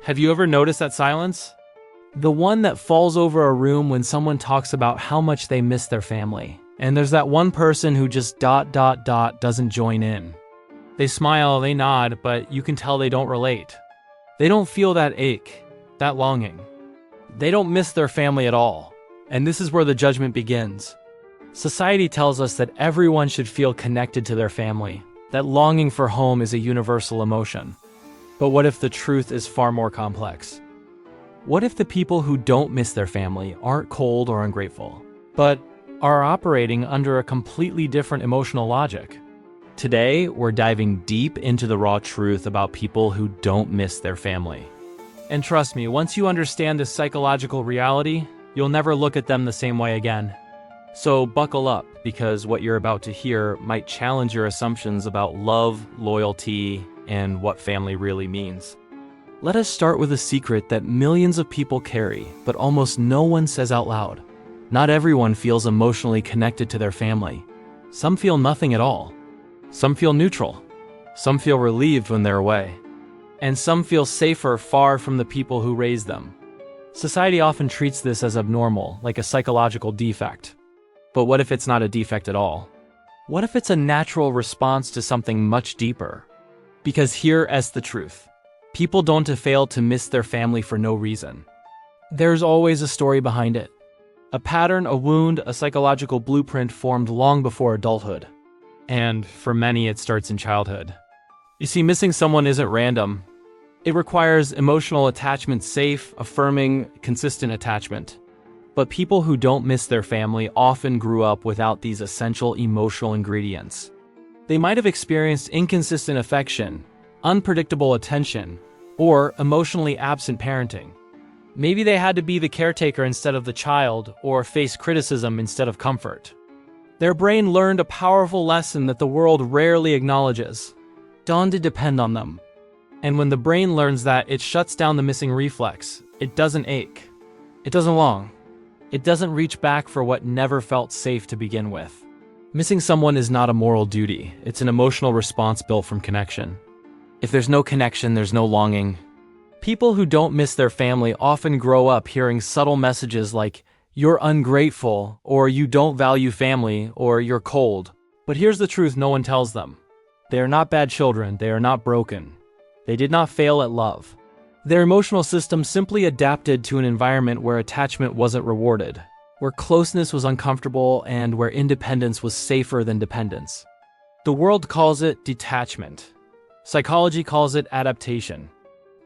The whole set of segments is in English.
Have you ever noticed that silence? The one that falls over a room when someone talks about how much they miss their family. And there's that one person who just doesn't join in. They smile, they nod, but you can tell they don't relate. They don't feel that ache, that longing. They don't miss their family at all. And this is where the judgment begins. Society tells us that everyone should feel connected to their family, that longing for home is a universal emotion. But what if the truth is far more complex? What if the people who don't miss their family aren't cold or ungrateful, but are operating under a completely different emotional logic? Today, we're diving deep into the raw truth about people who don't miss their family. And trust me, once you understand this psychological reality, you'll never look at them the same way again. So buckle up, because what you're about to hear might challenge your assumptions about love, loyalty, and what family really means. Let us start with a secret that millions of people carry, but almost no one says out loud. Not everyone feels emotionally connected to their family. Some feel nothing at all. Some feel neutral. Some feel relieved when they're away. And some feel safer far from the people who raised them. Society often treats this as abnormal, like a psychological defect. But what if it's not a defect at all? What if it's a natural response to something much deeper? Because here's the truth. People don't fail to miss their family for no reason. There's always a story behind it. A pattern, a wound, a psychological blueprint formed long before adulthood. And for many, it starts in childhood. You see, missing someone isn't random. It requires emotional attachment, safe, affirming, consistent attachment. But people who don't miss their family often grew up without these essential emotional ingredients. They might have experienced inconsistent affection, unpredictable attention, or emotionally absent parenting. Maybe they had to be the caretaker instead of the child, or face criticism instead of comfort. Their brain learned a powerful lesson that the world rarely acknowledges. Don't depend on them. And when the brain learns that, it shuts down the missing reflex. It doesn't ache. It doesn't long. It doesn't reach back for what never felt safe to begin with. Missing someone is not a moral duty. It's an emotional response built from connection. If there's no connection, there's no longing. People who don't miss their family often grow up hearing subtle messages like, "You're ungrateful," or "You don't value family," or "You're cold." But here's the truth no one tells them. They are not bad children. They are not broken. They did not fail at love. Their emotional system simply adapted to an environment where attachment wasn't rewarded, where closeness was uncomfortable, and where independence was safer than dependence. The world calls it detachment. Psychology calls it adaptation.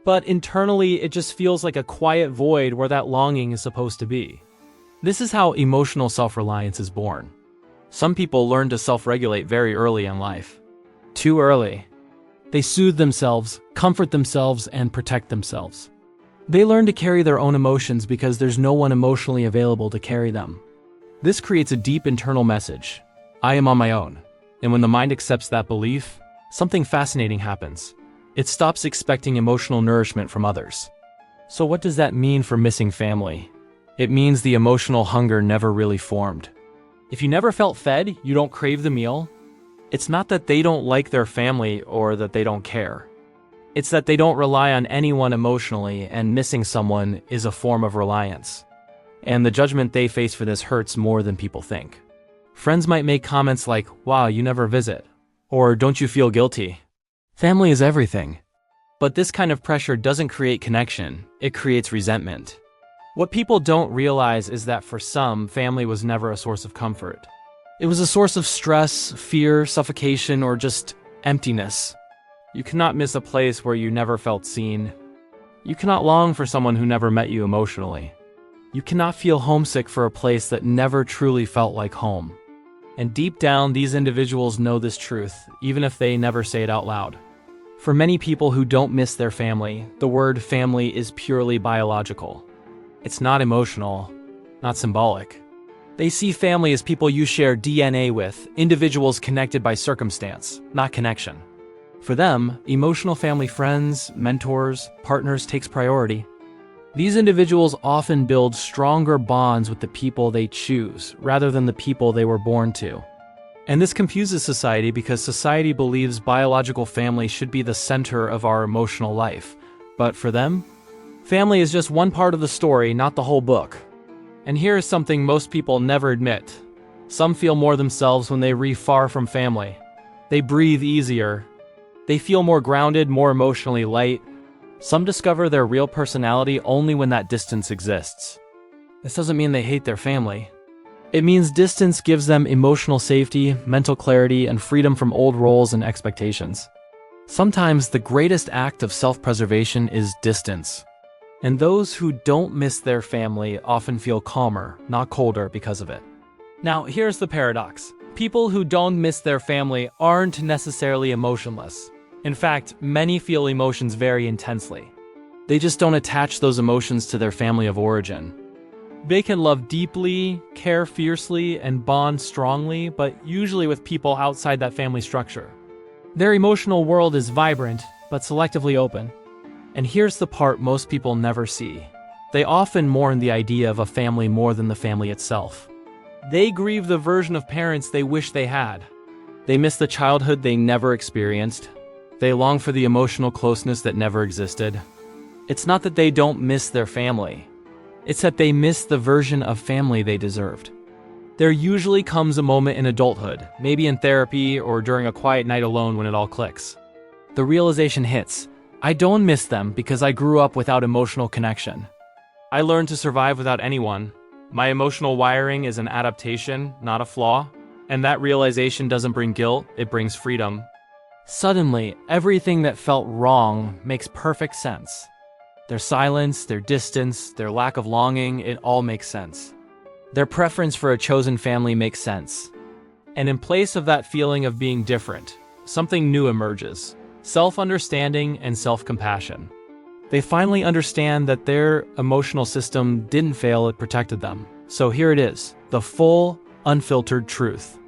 But internally, it just feels like a quiet void where that longing is supposed to be. This is how emotional self-reliance is born. Some people learn to self-regulate very early in life. Too early. They soothe themselves, comfort themselves, and protect themselves. They learn to carry their own emotions because there's no one emotionally available to carry them. This creates a deep internal message. I am on my own. And when the mind accepts that belief, something fascinating happens. It stops expecting emotional nourishment from others. So what does that mean for missing family? It means the emotional hunger never really formed. If you never felt fed, you don't crave the meal. It's not that they don't like their family or that they don't care. It's that they don't rely on anyone emotionally, and missing someone is a form of reliance. And the judgment they face for this hurts more than people think. Friends might make comments like, "Wow, you never visit," or "Don't you feel guilty?" Family is everything. But this kind of pressure doesn't create connection, it creates resentment. What people don't realize is that for some, family was never a source of comfort. It was a source of stress, fear, suffocation, or just emptiness. You cannot miss a place where you never felt seen. You cannot long for someone who never met you emotionally. You cannot feel homesick for a place that never truly felt like home. And deep down, these individuals know this truth, even if they never say it out loud. For many people who don't miss their family, the word family is purely biological. It's not emotional, not symbolic. They see family as people you share DNA with, individuals connected by circumstance, not connection. For them, emotional family friends, mentors, partners takes priority. These individuals often build stronger bonds with the people they choose, rather than the people they were born to. And this confuses society because society believes biological family should be the center of our emotional life. But for them, Family is just one part of the story, not the whole book. And here is something most people never admit. Some feel more themselves when they are far from family. They breathe easier. They feel more grounded, more emotionally light. Some discover their real personality only when that distance exists. This doesn't mean they hate their family. It means distance gives them emotional safety, mental clarity, and freedom from old roles and expectations. Sometimes the greatest act of self-preservation is distance. And those who don't miss their family often feel calmer, not colder, because of it. Now, here's the paradox. People who don't miss their family aren't necessarily emotionless. In fact, many feel emotions very intensely. They just don't attach those emotions to their family of origin. They can love deeply, care fiercely, and bond strongly, but usually with people outside that family structure. Their emotional world is vibrant, but selectively open. And here's the part most people never see. They often mourn the idea of a family more than the family itself. They grieve the version of parents they wish they had. They miss the childhood they never experienced. They long for the emotional closeness that never existed. It's not that they don't miss their family. It's that they miss the version of family they deserved. There usually comes a moment in adulthood, maybe in therapy or during a quiet night alone when it all clicks. The realization hits. I don't miss them because I grew up without emotional connection. I learned to survive without anyone. My emotional wiring is an adaptation, not a flaw. And that realization doesn't bring guilt, it brings freedom. Suddenly, everything that felt wrong makes perfect sense. Their silence, their distance, their lack of longing, it all makes sense. Their preference for a chosen family makes sense. And in place of that feeling of being different, something new emerges. Self-understanding and self-compassion. They finally understand that their emotional system didn't fail, it protected them. So here it is, the full, unfiltered truth.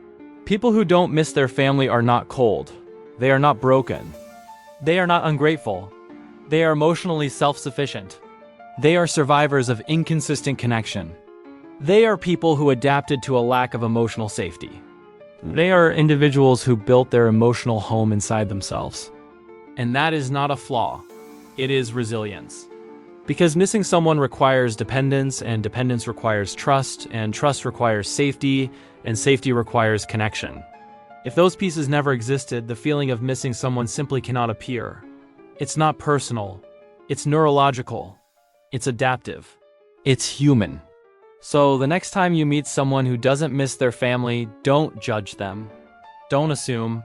People who don't miss their family are not cold. They are not broken. They are not ungrateful. They are emotionally self-sufficient. They are survivors of inconsistent connection. They are people who adapted to a lack of emotional safety. They are individuals who built their emotional home inside themselves. And that is not a flaw. It is resilience. Because missing someone requires dependence, and dependence requires trust, and trust requires safety, and safety requires connection. If those pieces never existed, the feeling of missing someone simply cannot appear. It's not personal. It's neurological. It's adaptive. It's human. So the next time you meet someone who doesn't miss their family, don't judge them. Don't assume.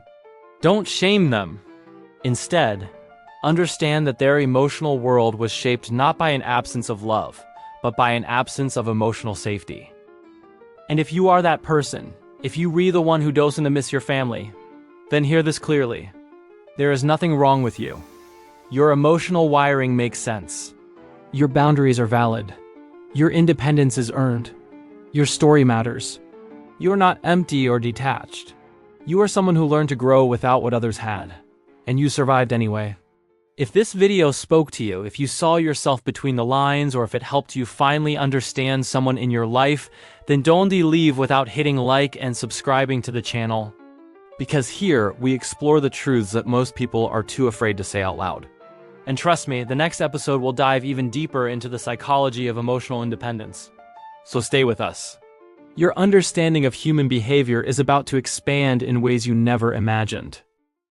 Don't shame them. Instead, understand that their emotional world was shaped not by an absence of love, but by an absence of emotional safety. And if you are that person, if you re the one who doesn't miss your family, then hear this clearly. There is nothing wrong with you. Your emotional wiring makes sense. Your boundaries are valid. Your independence is earned. Your story matters. You are not empty or detached. You are someone who learned to grow without what others had. And you survived anyway. If this video spoke to you, if you saw yourself between the lines, or if it helped you finally understand someone in your life, then don't leave without hitting like and subscribing to the channel. Because here, we explore the truths that most people are too afraid to say out loud. And trust me, the next episode will dive even deeper into the psychology of emotional independence. So stay with us. Your understanding of human behavior is about to expand in ways you never imagined.